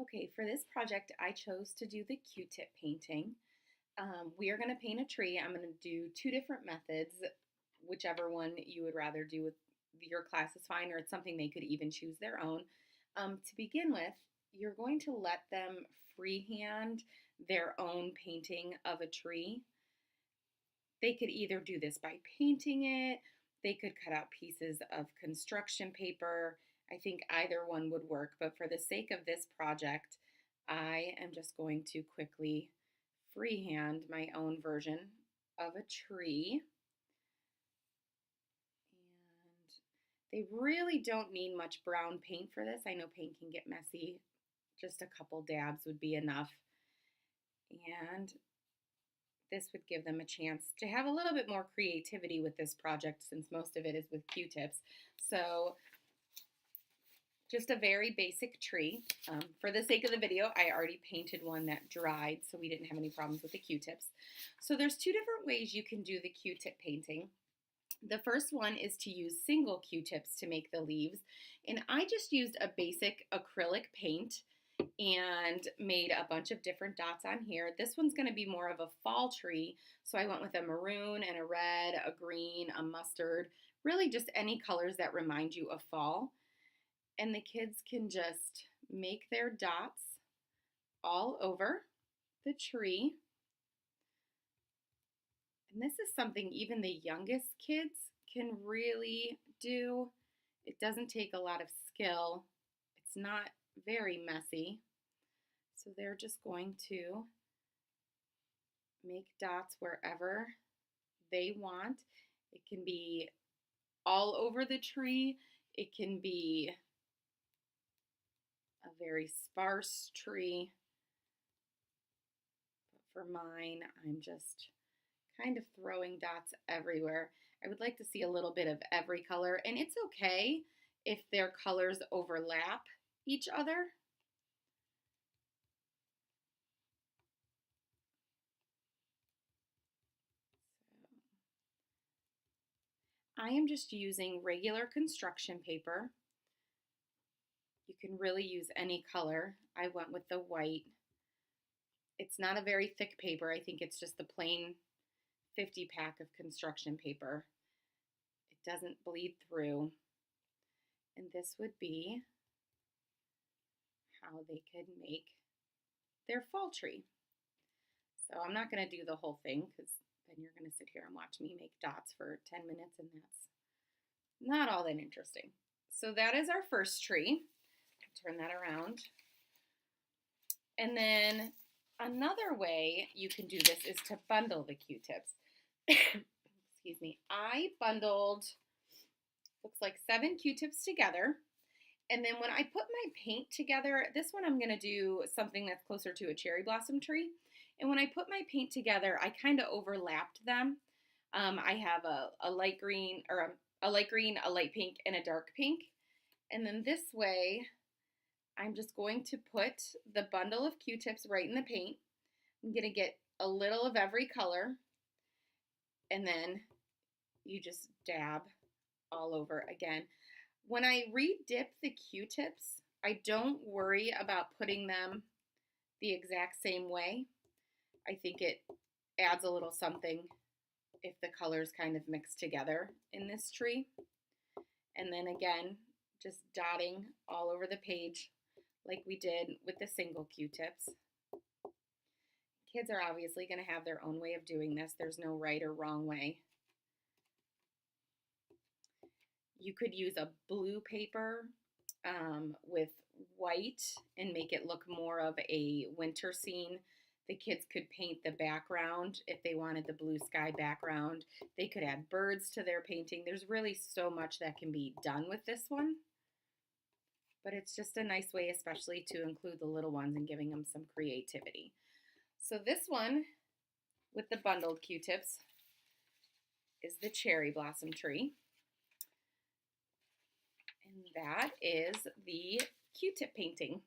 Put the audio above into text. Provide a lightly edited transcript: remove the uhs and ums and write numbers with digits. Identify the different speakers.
Speaker 1: Okay, for this project, I chose to do the Q-tip painting. We are going to paint a tree. I'm going to do two different methods, whichever one you would rather do with your class is fine, or it's something they could even choose their own. To begin with, you're going to let them freehand their own painting of a tree. They could either do this by painting it, they could cut out pieces of construction paper. I think either one would work, but for the sake of this project, I am just going to quickly freehand my own version of a tree. And they really don't need much brown paint for this. I know paint can get messy. Just a couple dabs would be enough. And this would give them a chance to have a little bit more creativity with this project since most of it is with Q-tips. So just a very basic tree. For the sake of the video, I already painted one that dried, so we didn't have any problems with the Q-tips. So there's two different ways you can do the Q-tip painting. The first one is to use single Q-tips to make the leaves, and I just used a basic acrylic paint and made a bunch of different dots on here. This one's going to be more of a fall tree, so I went with a maroon and a red, a green, a mustard, really just any colors that remind you of fall. And the kids can just make their dots all over the tree. And this is something even the youngest kids can really do. It doesn't take a lot of skill. It's not very messy. So they're just going to make dots wherever they want. It can be all over the tree. It can be a very sparse tree. But for mine, I'm just kind of throwing dots everywhere. I would like to see a little bit of every color, and it's okay if their colors overlap each other. I am just using regular construction paper. You can really use any color. I went with the white. It's not a very thick paper. I think it's just the plain 50 pack of construction paper. It doesn't bleed through. And this would be how they could make their fall tree. So I'm not going to do the whole thing because then you're going to sit here and watch me make dots for 10 minutes and that's not all that interesting. So that is our first tree. Turn that around. And then another way you can do this is to bundle the Q-tips. Excuse me. I bundled, looks like 7 Q-tips together. And then when I put my paint together, this one I'm going to do something that's closer to a cherry blossom tree. And when I put my paint together, I kind of overlapped them. I have a light green, or a light green, a light pink, and a dark pink. And then this way, I'm just going to put the bundle of Q-tips right in the paint. I'm going to get a little of every color. And then you just dab all over again. When I re-dip the Q-tips, I don't worry about putting them the exact same way. I think it adds a little something if the colors kind of mix together in this tree. And then again, just dotting all over the page like we did with the single Q-tips. Kids are obviously going to have their own way of doing this. There's no right or wrong way. You could use a blue paper with white and make it look more of a winter scene. The kids could paint the background if they wanted the blue sky background. They could add birds to their painting. There's really so much that can be done with this one. But it's just a nice way, especially to include the little ones and giving them some creativity. So this one with the bundled Q-tips is the cherry blossom tree. And that is the Q-tip painting.